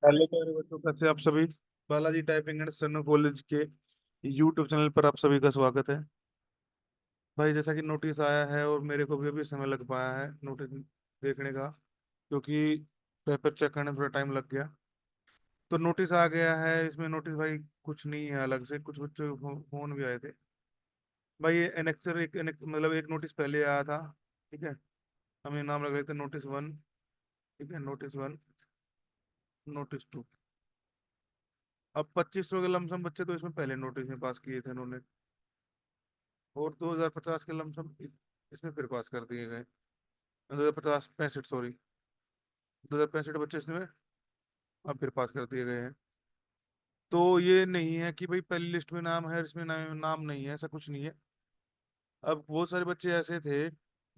Hello प्यारे बच्चों, कैसे आप सभी। Balaji typing and steno college के यूट्यूब चैनल पर आप सभी का स्वागत है। भाई, जैसा कि नोटिस आया है और मेरे को भी अभी समय लग पाया है नोटिस देखने का, क्योंकि पेपर चेक करने में थोड़ा टाइम लग गया। तो नोटिस आ गया है। इसमें नोटिस भाई कुछ नहीं है, अलग से कुछ बच्चों के फोन भी आए थे। भाई ये एनेक्सर मतलब एक नोटिस पहले आया था। ठीक है, हमें नाम लग रहे थे नोटिस वन। ठीक है, नोटिस वन, नोटिस टू। अब 2500 के लमसम बच्चे तो इसमें पहले नोटिस में पास किए थे इन्होंने, और 2050 के लमसम इसमें फिर पास कर दिए गए। 2050 65, सॉरी, 2065 बच्चे इसमें अब फिर पास कर दिए गए हैं। तो ये नहीं है कि भाई पहली लिस्ट में नाम है, इसमें नाम नहीं है, ऐसा कुछ नहीं है। अब बहुत सारे बच्चे ऐसे थे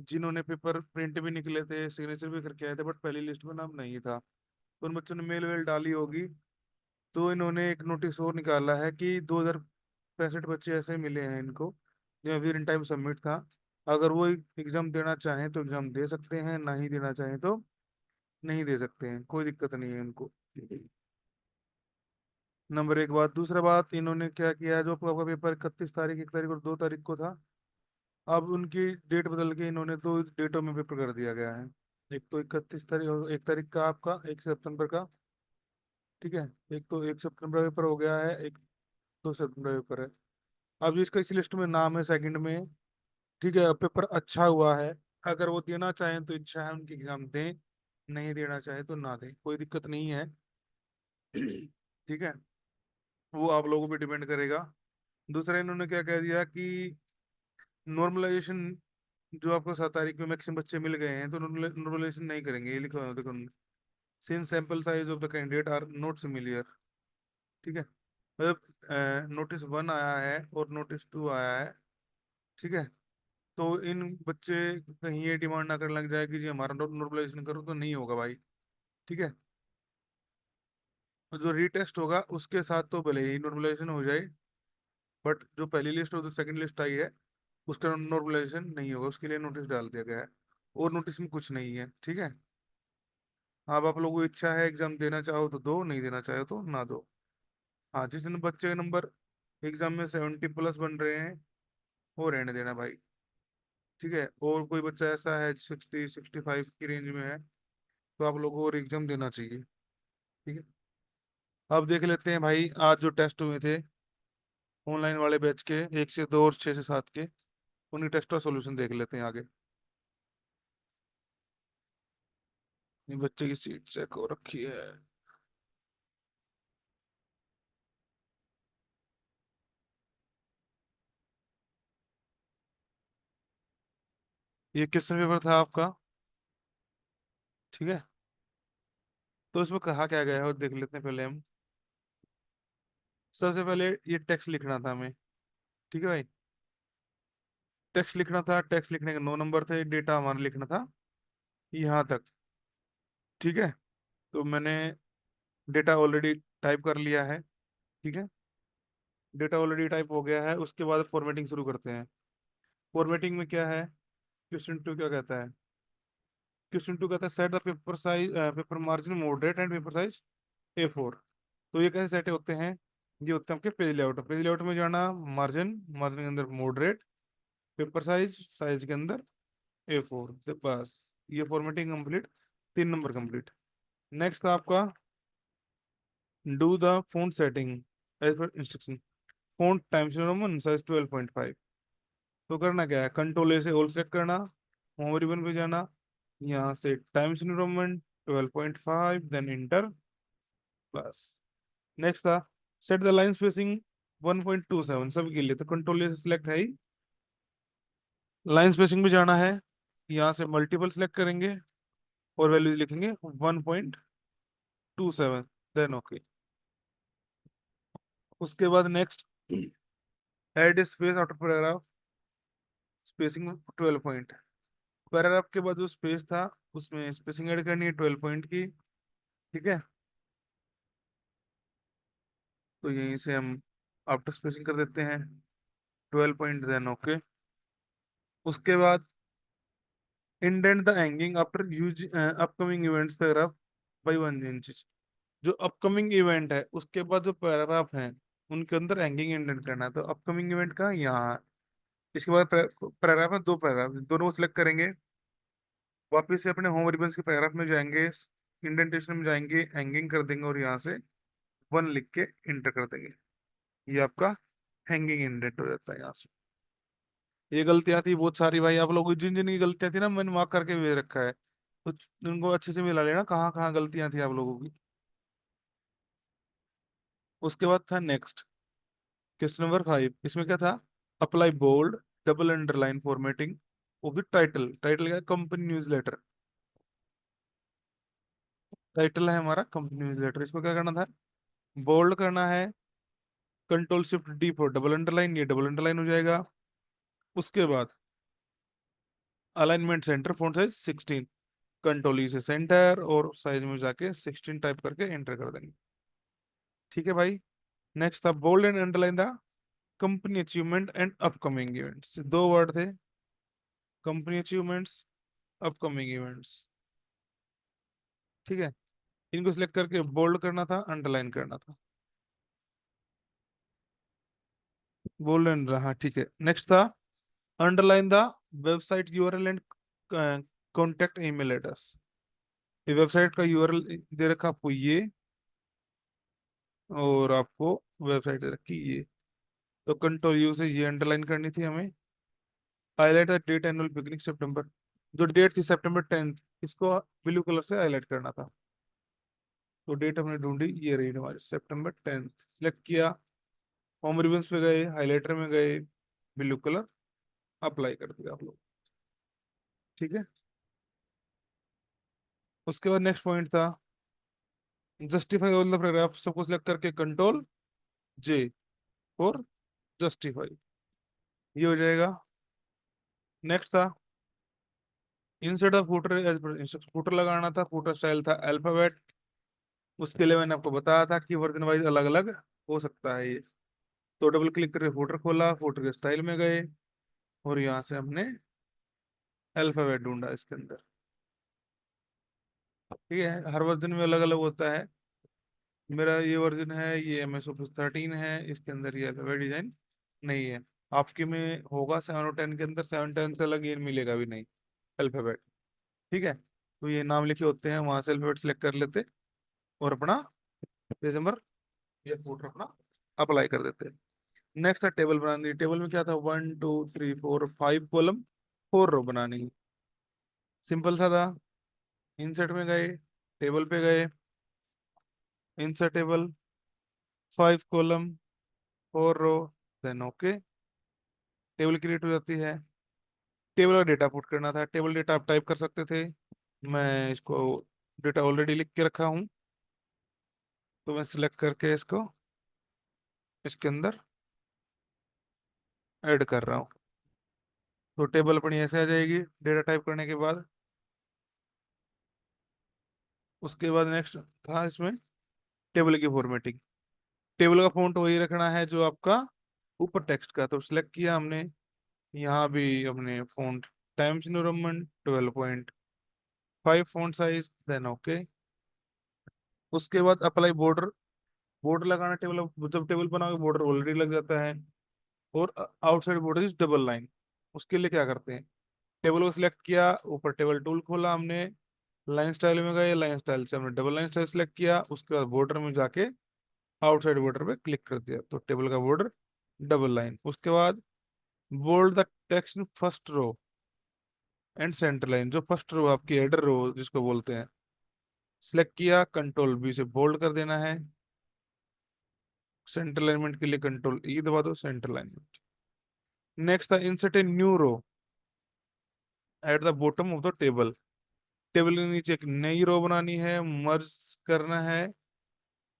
जिन्होंने पेपर प्रिंट भी निकले थे, सिग्नेचर भी करके आए थे, बट पहली लिस्ट में नाम नहीं था। तो उन बच्चों ने मेल वेल डाली होगी। तो इन्होंने एक नोटिस और निकाला है कि 2065 बच्चे ऐसे मिले हैं इनको, जो विद इन टाइम सबमिट था। अगर वो एग्जाम देना चाहें तो एग्जाम दे सकते हैं, नहीं देना चाहें तो नहीं दे सकते हैं, कोई दिक्कत नहीं है उनको। नंबर एक बात। दूसरा बात, इन्होंने क्या किया है, जो आपका पेपर 31 तारीख, 1 तारीख और 2 तारीख को था, अब उनकी डेट बदल के इन्होंने दो डेटों में पेपर कर दिया गया है। एक तो 31 तारीख और 1 तारीख का, आपका 1 सितंबर का। ठीक है, एक तो 1 सितंबर पेपर हो गया है, एक 2 सितंबर पेपर है। अब जिसका इस लिस्ट में नाम है सेकंड में, ठीक है, पेपर अच्छा हुआ है, अगर वो देना चाहें तो इच्छा है उनकी एग्जाम दें, नहीं देना चाहे तो ना दें, कोई दिक्कत नहीं है। ठीक है, वो आप लोगों पे डिपेंड करेगा। दूसरा, इन्होंने क्या कह दिया कि नॉर्मलाइजेशन, जो आपको 7 तारीख में मैक्सिमम बच्चे मिल गए हैं, तो नॉर्मलाइजेशन नहीं करेंगे, ये लिखा हुआ है, देखो। Since sample size of the candidate are not similar. ठीक है, मतलब नोटिस वन आया है और नोटिस टू आया है। ठीक है, तो इन बच्चे कहीं ये डिमांड ना करने लग जाए कि जी हमारा नॉर्मलाइजेशन करो, तो नहीं होगा भाई। ठीक है, तो जो रीटेस्ट होगा उसके साथ तो भले ही नॉर्मलाइजेशन हो जाए, बट जो पहली लिस्ट और जो सेकंड लिस्ट आई है उसका नॉर्मलाइजेशन नहीं होगा, उसके लिए नोटिस डाल दिया गया है। और नोटिस में कुछ नहीं है। ठीक है, अब आप लोगों को इच्छा है एग्जाम देना चाहो तो दो, नहीं देना चाहो तो ना दो। हाँ, जिस दिन बच्चे के नंबर एग्जाम में 70+ बन रहे हैं, वो रहने देना भाई। ठीक है, और कोई बच्चा ऐसा है 60 65 की रेंज में है, तो आप लोगों को और एग्जाम देना चाहिए। ठीक है, अब देख लेते हैं भाई, आज जो टेस्ट हुए थे ऑनलाइन वाले बैच के, 1 से 2 और 6 से 7 के, उन्हीं टेस्ट का सोल्यूशन देख लेते हैं आगे। ये बच्चे की सीट चेक हो रखी है। ये क्वेश्चन पेपर था आपका। ठीक है, तो इसमें कहा क्या गया है और देख लेते हैं पहले हम। सबसे पहले ये टेक्स्ट लिखना था हमें। ठीक है भाई, टेक्स्ट लिखना था, टेक्स्ट लिखने के 9 नंबर थे, डेटा हमारा लिखना था यहाँ तक। ठीक है, तो मैंने डेटा ऑलरेडी टाइप कर लिया है। ठीक है, डेटा ऑलरेडी टाइप हो गया है, उसके बाद फॉर्मेटिंग शुरू करते हैं। फॉर्मेटिंग में क्या है, क्वेश्चन टू क्या कहता है। क्वेश्चन टू कहता है set the paper size, paper margin moderate and paper size A4। तो ये कैसे सेट होते हैं, ये होते हैं आपके पेज लेआउट। पेज लेआउट में जाना, मार्जिन, मार्जिन के अंदर मॉडरेट, पेपर साइज, साइज के अंदर A4, तो बस ये formatting complete, 3 number complete. Next आपका, do the font setting as per instruction. Font Times New Roman size 12.5। तो करना क्या है, कंट्रोल ए से ऑल सेलेक्ट करना, होम रिबन पे जाना, यहाँ से Times New Roman 12.5, then enter, बस। नेक्स्ट था सेट द लाइन स्पेसिंग 1.27 सभी के लिए, तो कंट्रोल ए से सिलेक्ट है ही। लाइन स्पेसिंग भी जाना है, यहाँ से मल्टीपल सेलेक्ट करेंगे और वैल्यूज लिखेंगे 1.27, देन ओके। उसके बाद next, add space after paragraph, spacing 12 point. Paragraph के बाद जो स्पेस था उसमें स्पेसिंग ऐड करनी है 12 पॉइंट की। ठीक है, तो यहीं से हम आफ्टर स्पेसिंग कर देते हैं 12 पॉइंट, देन ओके। उसके बाद indent the hanging after use upcoming events paragraph by 1 inch. जो अपकमिंग इवेंट है उसके बाद जो पैराग्राफ है उनके अंदर हैंगिंग इंडेंट करना है। तो अपकमिंग इवेंट का यहाँ है। इसके बाद पैराग्राफ में दो पैराग्राफ दोनों को सिलेक्ट करेंगे। वापिस से अपने होम रिबन्स के पैराग्राफ में जाएंगे, इंडेंटेशन में जाएंगे, हैंगिंग कर देंगे और यहाँ से वन लिख के इंटर कर देंगे। ये आपका हैंगिंग इंडेंट हो जाता है यहाँ से। ये गलतियां थी बहुत सारी भाई, आप लोगों की जिन जिन की गलतियां थी ना मैंने मार्क करके भी रखा है, तो उनको अच्छे से मिला लेना कहाँ कहाँ गलतियां थी आप लोगों की। उसके बाद था नेक्स्ट, क्वेश्चन नंबर 5। इसमें क्या था? Apply bold double underline formatting. वो भी टाइटल, टाइटल क्या है? Company newsletter. टाइटल है हमारा कंपनी न्यूज़लेटर, इसको क्या करना था? बोल्ड करना है, control shift D for double underline, ये डबल अंडरलाइन हो जाएगा। उसके बाद alignment centre, font size 16, control ई से सेंटर और साइज में जाके 16 टाइप करके एंटर कर देंगे। ठीक है भाई। नेक्स्ट था bold and underline the company achievement and upcoming events. दो वर्ड थे, कंपनी अचीवमेंट्स, अपकमिंग इवेंट्स। ठीक है, इनको सिलेक्ट करके बोल्ड करना था, अंडरलाइन करना था। बोल्ड एंड, हाँ ठीक है। नेक्स्ट था underline the website URL and contact email address. ये वेबसाइट का यूआरएल दे रखा आपको ये, और आपको वेबसाइट दे रखी ये। तो कंट्रोल यू से ये अंडरलाइन करनी थी हमें। Highlight the date annual beginning सितंबर, जो डेट थी सितंबर 10, इसको ब्लू कलर से हाईलाइट करना था। तो डेट हमने ढूंढी, ये रही हमारी सितंबर 10। सिलेक्ट किया, होम रिबन्स पे गए, हाईलाइटर में गए, ब्लू कलर अप्लाई कर दिया आप लोग। ठीक है। उसके बाद नेक्स्ट पॉइंट था जस्टिफाई ऑल द पैराग्राफ। सबको सिलेक्ट करके कंट्रोल जे और जस्टिफाई, ये हो जाएगा। नेक्स्ट था insert of footer as per instruction. Footer लगाना था, फुटर स्टाइल था अल्फाबेट। उसके लिए मैंने आपको बताया था कि वर्जन वाइज अलग अलग हो सकता है ये। तो डबल क्लिक करके फुटर खोला, फुटर के स्टाइल में गए और यहाँ से हमने अल्फाबेट ढूंढा इसके अंदर। ठीक है, हर वर्जन में अलग अलग होता है। मेरा ये वर्जन है, ये MS ऑफिस 13 है, इसके अंदर ये अल्फाबेट डिजाइन नहीं है। आपके में होगा 7 और 10 के अंदर, 7 10 से अलग ये मिलेगा भी नहीं अल्फाबेट। ठीक है, तो ये नाम लिखे होते हैं, वहां से अल्फाबेट सेलेक्ट कर लेते और अपना पेज नंबर या फुटर अपना अप्लाई कर देते हैं। नेक्स्ट था टेबल बनानी। टेबल में क्या था? 1 2 3 4 5 कॉलम, 4 रो बनानी। सिंपल सा था। इंसर्ट में गए, टेबल पे गए, इंसर्ट टेबल, 5 कॉलम, 4 रो, देन ओके, टेबल क्रिएट हो जाती है। टेबल का डेटा पुट करना था। टेबल डेटा आप टाइप कर सकते थे, मैं इसको डेटा ऑलरेडी लिख के रखा हूँ, तो मैं सिलेक्ट करके इसको इसके अंदर ऐड कर रहा हूँ। तो टेबल अपनी ऐसे आ जाएगी डेटा टाइप करने के बाद। उसके बाद नेक्स्ट था इसमें टेबल की फॉर्मेटिंग। टेबल का फॉन्ट वही रखना है जो आपका ऊपर टेक्स्ट का, तो सिलेक्ट किया हमने। यहाँ भी अपने font Times New Roman 12.5 font size, then okay. उसके बाद अप्लाई बॉर्डर। बॉर्डर लगाना टेबल, जब टेबल बनाओगे बॉर्डर ऑलरेडी लग जाता है। और outside border is double line. उसके लिए क्या करते हैं? टेबल को सिलेक्ट किया, ऊपर टेबल टूल खोला हमने, लाइन स्टाइल में गए, लाइन स्टाइल से हमने डबल लाइन स्टाइल सेलेक्ट किया, उसके बाद बॉर्डर में जाके आउटसाइड बॉर्डर पे क्लिक कर दिया, तो टेबल का बॉर्डर डबल लाइन। उसके बाद bold the text in first row and centre line. जो फर्स्ट रो आपकी हेडर रो जिसको बोलते हैं, सिलेक्ट किया, कंट्रोल बी से बोल्ड कर देना है। सेंटर अलाइनमेंट के लिए कंट्रोल ई दबा दो, सेंटर अलाइनमेंट। नेक्स्ट था insert a new row at the bottom of the table. Table के नीचे एक नई रो बनानी है, मर्ज करना है,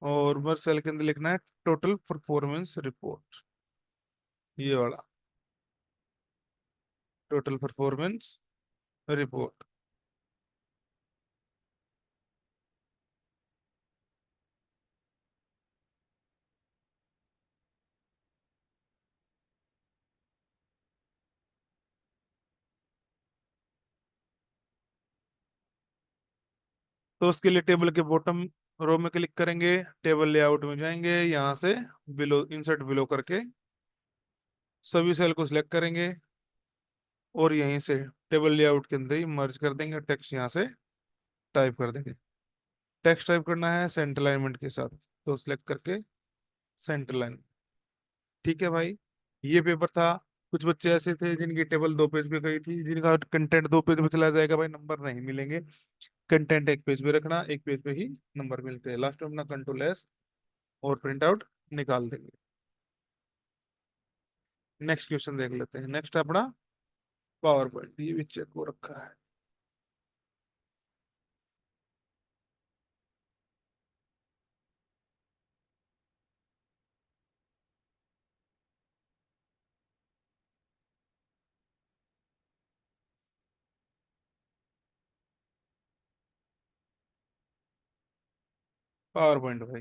और मर्ज सेल के अंदर लिखना है टोटल परफॉर्मेंस रिपोर्ट, ये वाला टोटल परफॉर्मेंस रिपोर्ट। तो उसके लिए टेबल के बॉटम रो में क्लिक करेंगे, टेबल लेआउट में जाएंगे, यहाँ से बिलो इंसर्ट बिलो करके सभी सेल को सिलेक्ट करेंगे और यहीं से टेबल लेआउट के अंदर ही मर्ज कर देंगे, टेक्स्ट यहाँ से टाइप कर देंगे। टेक्स्ट टाइप करना है सेंटर अलाइनमेंट के साथ, तो सिलेक्ट करके सेंटर लाइन। ठीक है भाई, ये पेपर था। कुछ बच्चे ऐसे थे जिनकी टेबल 2 पेज पे गई थी, जिनका कंटेंट 2 पेज पे चला जाएगा भाई, नंबर नहीं मिलेंगे। कंटेंट एक पेज पे रखना, एक पेज पे ही नंबर मिलते हैं। लास्ट में अपना कंट्रोल एस और प्रिंट आउट निकाल देंगे। नेक्स्ट क्वेश्चन देख लेते हैं। नेक्स्ट अपना पावर पॉइंट, ये भी चेक हो रखा है। पावर पॉइंट भाई,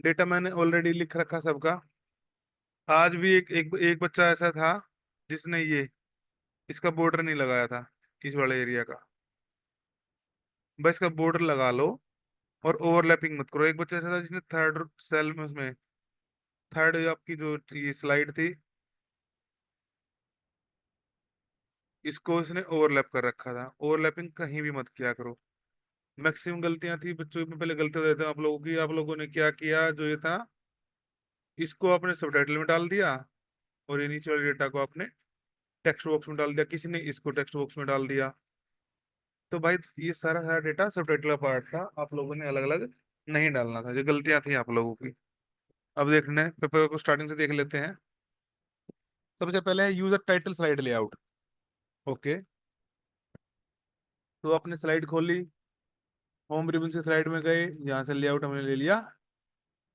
डेटा मैंने ऑलरेडी लिख रखा सबका। आज भी एक बच्चा ऐसा था जिसने ये इसका बॉर्डर नहीं लगाया था, इस वाले एरिया का। बस इसका बॉर्डर लगा लो और ओवरलैपिंग मत करो। एक बच्चा ऐसा था जिसने थर्ड सेल में, उसमें थर्ड आपकी जो ये स्लाइड थी, इसको इसने ओवरलैप कर रखा था। ओवरलैपिंग कहीं भी मत किया करो। मैक्सिमम गलतियां थी बच्चों में, पहले गलतियां देते हैं आप लोगों की। आप लोगों ने क्या किया, जो ये था इसको आपने सबटाइटल में डाल दिया और ये नीचे वाले डेटा को आपने टेक्स्ट बॉक्स में डाल दिया, किसी ने इसको टेक्स्ट बॉक्स में डाल दिया। तो भाई ये सारा सारा डेटा सबटाइटल का पार्ट था, आप लोगों ने अलग अलग नहीं डालना था। जो गलतियां थी आप लोगों की। अब देखने पेपर को स्टार्टिंग से देख लेते हैं। सबसे पहले है user title slide layout. Okay, तो आपने स्लाइड खोली, होम रिबन से स्लाइड में गए, यहाँ से लेआउट हमने ले लिया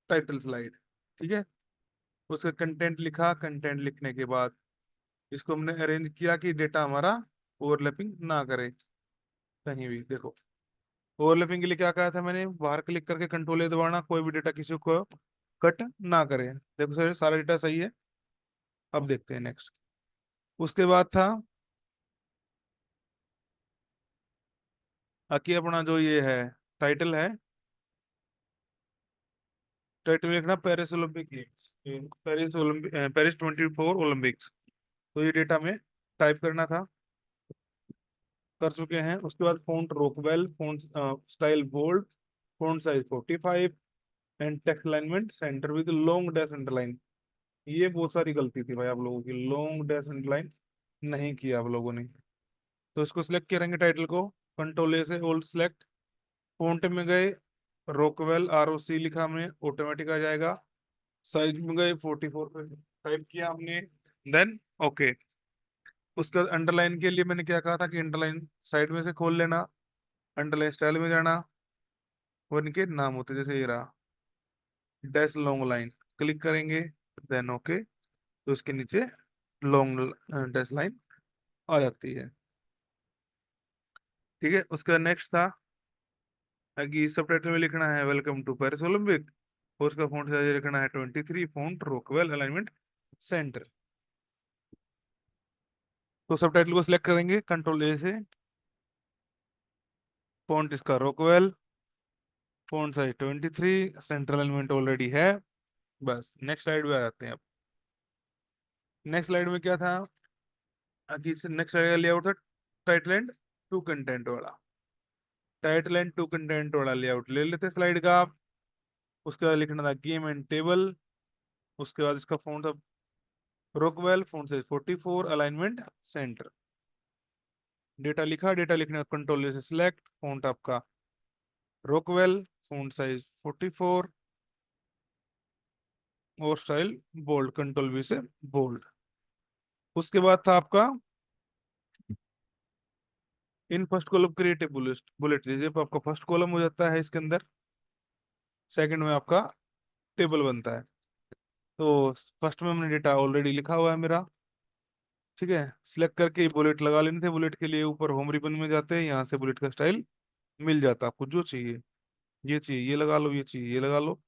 टाइटल स्लाइड। ठीक है, उसका कंटेंट लिखा, कंटेंट लिखने के बाद इसको हमने अरेंज किया कि डेटा हमारा ओवरलैपिंग ना करे कहीं भी। देखो, ओवरलैपिंग के लिए क्या कहा था मैंने, बाहर क्लिक करके कंट्रोल ए दबाना, कोई भी डेटा किसी को कट ना करे। देखो सर, सारा डेटा सही है। अब देखते हैं नेक्स्ट। उसके बाद था कि अपना जो ये है टाइटल है, टाइटल में लिखना Paris Olympic games, Paris Olympic, Paris 24 Olympics. तो ये डेटा में टाइप करना था, कर चुके हैं। उसके बाद font Rockwell, font style bold, font size 45 and text alignment centre with long dash underline. ये बहुत सारी गलती थी भाई आप लोगों की, लॉन्ग डैश अंडरलाइन नहीं किया आप लोगों ने। तो इसको सिलेक्ट करेंगे टाइटल को, कंट्रोल ए से ओल्ड सेलेक्ट। फ़ॉन्ट में गए, रोकवेल ROC लिखा हमने, ऑटोमेटिक आ जाएगा। साइज में गए 44 पे टाइप किया हमने, देन ओके। उसके बाद अंडरलाइन के लिए मैंने क्या कहा था कि अंडरलाइन साइड में से खोल लेना, अंडरलाइन स्टाइल में जाना, वो इनके नाम होते जैसे ये रहा डैश लॉन्ग लाइन, क्लिक करेंगे, देन ओके। तो उसके नीचे लॉन्ग डैश लाइन आ जाती है। ठीक है, उसका नेक्स्ट था कि सब टाइटल में लिखना है वेलकम टू पेरिस ओलंपिक, और उसका फॉन्ट साइज लिखना है 23, फॉन्ट रोकवेल अलाइनमेंट सेंटर। तो सब टाइटल को सिलेक्ट करेंगे कंट्रोल ए से, फॉन्ट इसका Rockwell, font size 23, central alignment already है। बस नेक्स्ट स्लाइड पे आ जाते हैं अब। नेक्स्ट स्लाइड में क्या था कि नेक्स्ट स्लाइड का लेआउट था टाइटल एंड टू कंटेंट वाला। टाइटल एंड टू कंटेंट वाला लेआउट ले लेते स्लाइड का आप। उसके बाद लिखना था गेम एंड टेबल। उसके बाद इसका फॉन्ट था Rockwell, font size 44, alignment centre. Data लिखा, डेटा लिखने का कंट्रोल से सिलेक्ट, फॉन्ट आपका रोकवेल, फॉन्ट साइज 44 और स्टाइल बोल्ड, कंट्रोल V से बोल्ड। उसके बाद था आपका in first column creative bullet, bullet दीजिए, तो आपका फर्स्ट कॉलम हो जाता है इसके अंदर, सेकंड में आपका टेबल बनता है। तो फर्स्ट में हमने डेटा ऑलरेडी लिखा हुआ है मेरा। ठीक है, सिलेक्ट करके बुलेट लगा लेने थे। बुलेट के लिए ऊपर होम रिबन में जाते हैं, यहाँ से बुलेट का स्टाइल मिल जाता है आपको जो चाहिए। ये चाहिए ये लगा लो, ये चाहिए ये लगा लो,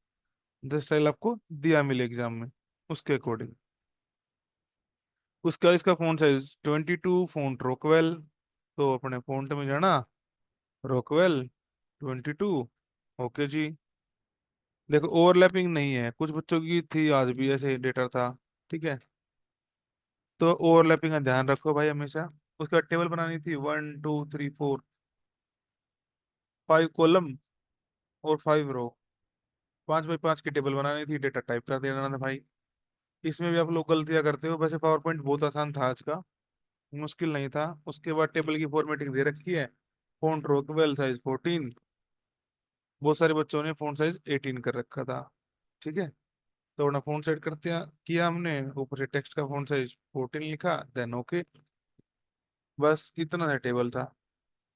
जो स्टाइल आपको दिया मिले एग्जाम में उसके अकॉर्डिंग। उसका इसका फ़ॉन्ट साइज 22, फ़ॉन्ट रोकवेल। तो अपने फ़ॉन्ट में जाना, रोकवेल 22, ओके जी। देखो ओवरलैपिंग नहीं है, कुछ बच्चों की थी आज भी ऐसे डेटा था। ठीक है, तो ओवरलैपिंग का ध्यान रखो भाई हमेशा। उसके बाद टेबल बनानी थी, 1 2 3 4 5 कॉलम और 5 रो, 5 बाई 5 की टेबल बनानी थी, डेटा टाइप कर देना था भाई। इसमें भी आप लोग गलतियां करते हो, वैसे पावर पॉइंट बहुत आसान था आज का, मुश्किल नहीं था। उसके बाद टेबल की फॉर्मेटिंग दे रखी है, फॉन्ट रोकवेल साइज 14, बहुत सारे बच्चों ने फॉन्ट साइज 18 कर रखा था। ठीक है, तो अपना फॉन्ट सेट करते किया हमने, ऊपर से टेक्स्ट का फॉन्ट साइज 14 लिखा, देन ओके। बस इतना सा टेबल था।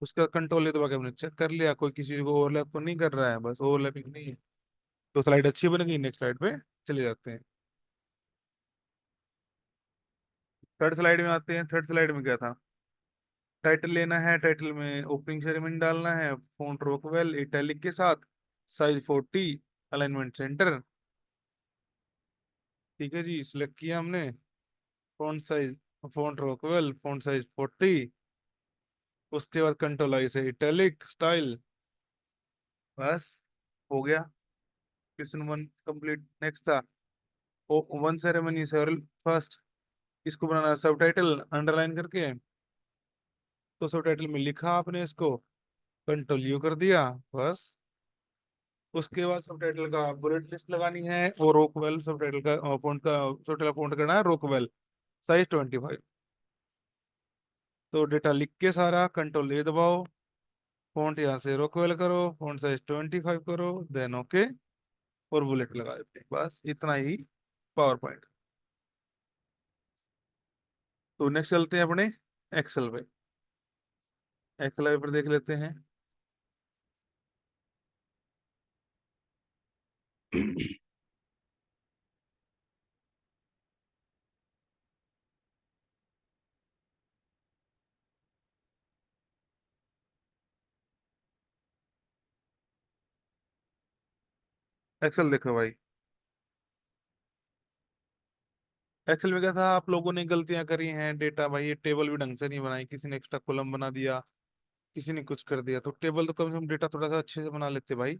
उसका कंट्रोल दबा के हमने चेक कर लिया कोई किसी को ओवरलैप तो नहीं कर रहा है, बस ओवरलैपिंग नहीं है। तो स्लाइड अच्छी बन गई, नेक्स्ट स्लाइड पे चले जाते हैं। थर्ड स्लाइड में आते हैं। थर्ड स्लाइड में क्या था, टाइटल लेना है, टाइटल में ओपनिंग सेरेमनी डालना है, फॉन्ट रोकवेल इटैलिक के साथ, साइज 40, अलाइनमेंट सेंटर। ठीक है जी, सिलेक्ट किया हमने, font size, font Rockwell font size 40। उसके बाद कंट्रोल आई से इटैलिक स्टाइल, बस हो गया। Question one complete. नेक्स्ट था वन सेरेमनी सेवरल फर्स्ट, इसको बनाना सब टाइटल अंडरलाइन करके, तो सब टाइटल में लिखा आपने इसको, कंट्रोल यू कर दिया, बस। उसके बाद सब टाइटल का बुलेट लिस्ट लगानी है, और रोकवेल सब टाइटल का फॉन्ट का सब टाइटल फॉन्ट करना है रोकवेल, साइज 25। तो डेटा लिख के सारा कंट्रोल ए दबाओ, फॉन्ट यहाँ से रोकवेल करो, फॉन्ट साइज 25 करो, देन ओके, और बुलेट लगा देते हैं, बस इतना ही पावर पॉइंट। तो नेक्स्ट चलते हैं अपने एक्सेल पे। एक्सेल पर देख लेते हैं। एक्सेल देखो भाई, एक्सेल में क्या था, आप लोगों ने गलतियां करी हैं, डेटा भाई ये टेबल भी ढंग से नहीं बनाई, किसी ने एक्स्ट्रा कॉलम बना दिया, किसी ने कुछ कर दिया। तो टेबल तो कम से कम डेटा थोड़ा सा अच्छे से बना लेते भाई।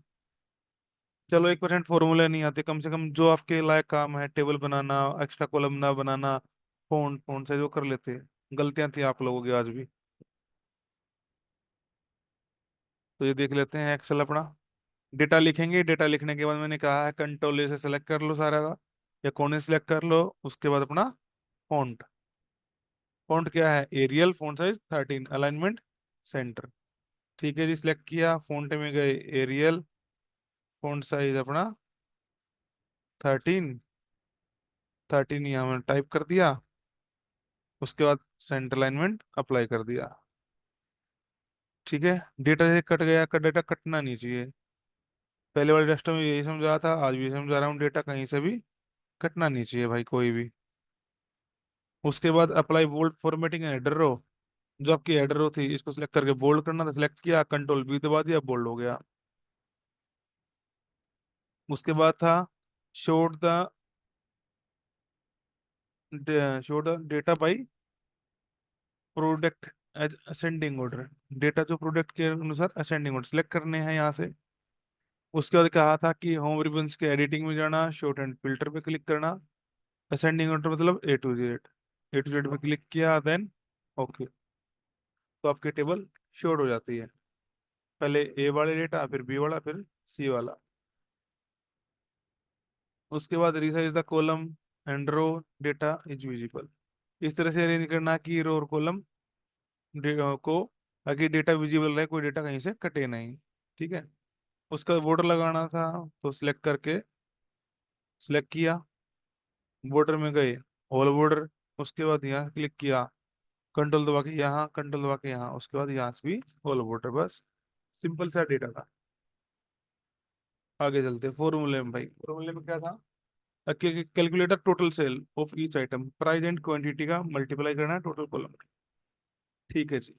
चलो 1% फॉर्मूला नहीं आते, कम से कम जो आपके लायक काम है, टेबल बनाना, एक्स्ट्रा कॉलम ना बनाना, फोन फोन से जो कर लेते। गलतियां थी आप लोगों की आज भी। तो ये देख लेते हैं एक्सेल अपना। डेटा लिखेंगे, डेटा लिखने के बाद मैंने कहा है कंट्रोल ए से सेलेक्ट कर लो सारा का, या कोने सेलेक्ट कर लो। उसके बाद अपना फॉन्ट, फॉन्ट क्या है, Arial, font size 13, alignment centre. ठीक है जी, सिलेक्ट किया, फॉन्ट में गए, एरियल, फॉन्ट साइज अपना 13, 13 यहाँ मैंने टाइप कर दिया। उसके बाद सेंटर अलाइनमेंट अप्लाई कर दिया। ठीक है, डेटा से कट गया, का डेटा कटना नहीं चाहिए। पहले वाले टेस्ट में यही समझाया था, आज भी समझा रहा हूँ, डेटा कहीं से भी कटना नहीं चाहिए भाई, कोई भी। उसके बाद apply bold formatting header row, जो आपकी हेडर रो थी, इसको सिलेक्ट करके बोल्ड करना था, सिलेक्ट किया, कंट्रोल बी दबा दिया, बोल्ड हो गया। उसके बाद था showed the show the data by product as ascending order, data जो प्रोडक्ट के अनुसार असेंडिंग ऑर्डर सिलेक्ट करने हैं यहाँ से। उसके बाद कहा था कि होम रिबन्स के एडिटिंग में जाना, शॉर्ट एंड फिल्टर पे क्लिक करना, असेंडिंग ऑर्डर मतलब A to Z, A to Z पे क्लिक किया, देन ओके। तो आपकी टेबल शॉर्ट हो जाती है, पहले ए वाले डेटा, फिर बी वाला, फिर सी वाला। उसके बाद resize the column and row, data is visible. इस तरह से अरेंज करना कि रो और कॉलम को, ताकि डेटा विजिबल रहे, कोई डेटा कहीं से कटे नहीं। ठीक है, उसका बॉर्डर लगाना था, तो सिलेक्ट करके, सिलेक्ट किया, बॉर्डर में गए, ऑल बॉर्डर। उसके बाद यहाँ क्लिक किया, कंट्रोल दबा के यहाँ, कंट्रोल दबा के यहाँ, उसके बाद यहाँ से भी ऑल बॉर्डर, बस सिंपल सा डेटा था। आगे चलते फॉर्मूले में भाई। फॉर्मूले में क्या था, calculator total sale of each item, price and quantity का मल्टीप्लाई करना है टोटल कॉलम। ठीक है जी,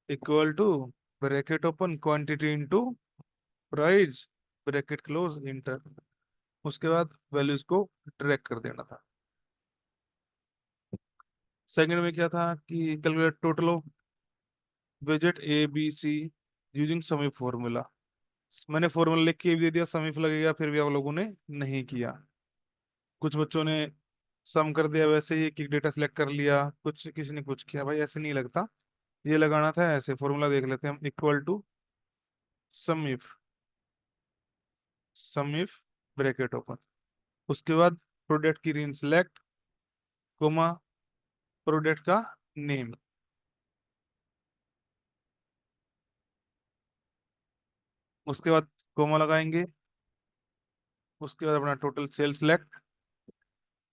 equal to, bracket open, quantity into price, bracket close, enter. उसके बाद वैल्यूज को ट्रैक कर देना था। सेकंड में क्या था कि calculate total of budget A B C using समी फॉर्मूला, मैंने फॉर्मूला लिख के भी दे दिया, सम इफ लगेगा, फिर भी आप लोगों ने नहीं किया। कुछ बच्चों ने सम कर दिया वैसे ही, एक डेटा सिलेक्ट कर लिया, कुछ किसी ने कुछ किया। भाई ऐसे नहीं लगता, ये लगाना था ऐसे। फॉर्मूला देख लेते हैं हम, equal to sum if, sum if bracket open, उसके बाद प्रोडक्ट की रेंज सिलेक्ट, कोमा प्रोडक्ट का नेम, उसके बाद कोमा लगाएंगे, उसके बाद अपना टोटल सेल सिलेक्ट,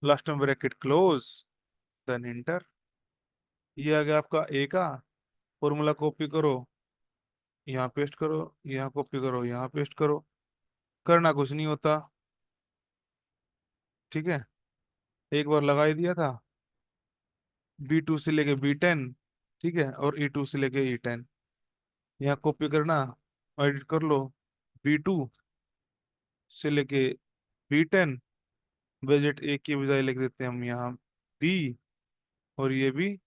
लास्ट में ब्रैकेट क्लोज, देन एंटर। ये आ गया आपका ए का। फॉर्मूला कॉपी करो, यहाँ पेस्ट करो, यहाँ कॉपी करो, यहाँ पेस्ट करो, करना कुछ नहीं होता। ठीक है, एक बार लगा ही दिया था, B2 से लेके B10, ठीक है, और E2 से लेके E10। यहाँ कॉपी करना, एडिट कर लो, B2 से लेके B10, बजट ए की बजाय लिख देते हैं हम यहाँ B, और ये भी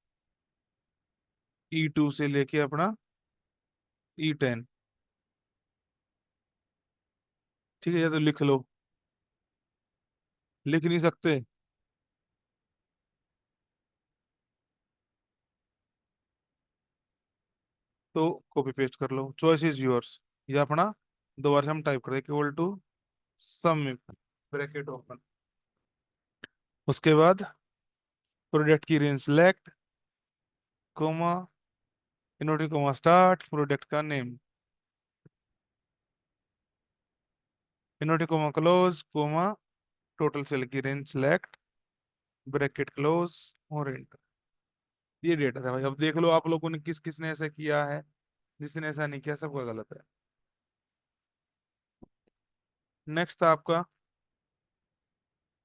E2 से लेके अपना E10। ठीक है, या तो लिख लो, लिख नहीं सकते तो कॉपी पेस्ट कर लो, चॉइस इज योर्स। ये अपना दोबारा से हम टाइप करें, equal to sum bracket open, उसके बाद प्रोडक्ट की range select, comma inverted comma start, product का name, inverted comma close, comma total sale की रेंज सिलेक्ट, ब्रैकेट क्लोज, और एंटर। ये डेटा था भाई। अब देख लो आप लोगों ने किस किस ने ऐसा किया है, जिसने ऐसा नहीं किया सबका गलत है। नेक्स्ट था आपका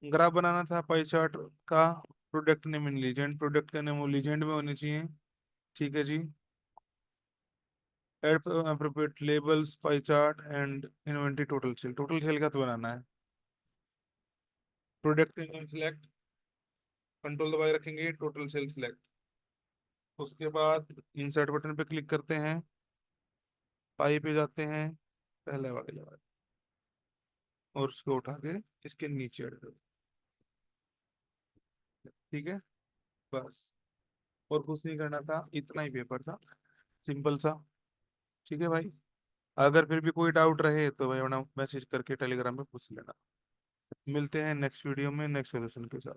ग्राफ बनाना था पाई चार्ट का, product name in legend, product का नेम लीजेंड में होनी चाहिए। ठीक है जी। Add appropriate labels pie chart and inventory total sale, total sale का तो बनाना है। प्रोडक्ट नेम सिलेक्ट, कंट्रोल दबाए रखेंगे, टोटल सेल सिलेक्ट, उसके बाद इंसर्ट बटन पे क्लिक करते हैं, पाई पे जाते हैं, पहले वाले लगा, और उसको उठा के इसके नीचे ऐड कर। ठीक है, बस, और कुछ नहीं करना था, इतना ही पेपर था, सिंपल सा। ठीक है भाई, अगर फिर भी कोई डाउट रहे तो भाई अपना मैसेज करके टेलीग्राम पे पूछ लेना। मिलते हैं नेक्स्ट वीडियो में नेक्स्ट सोल्यूशन के साथ।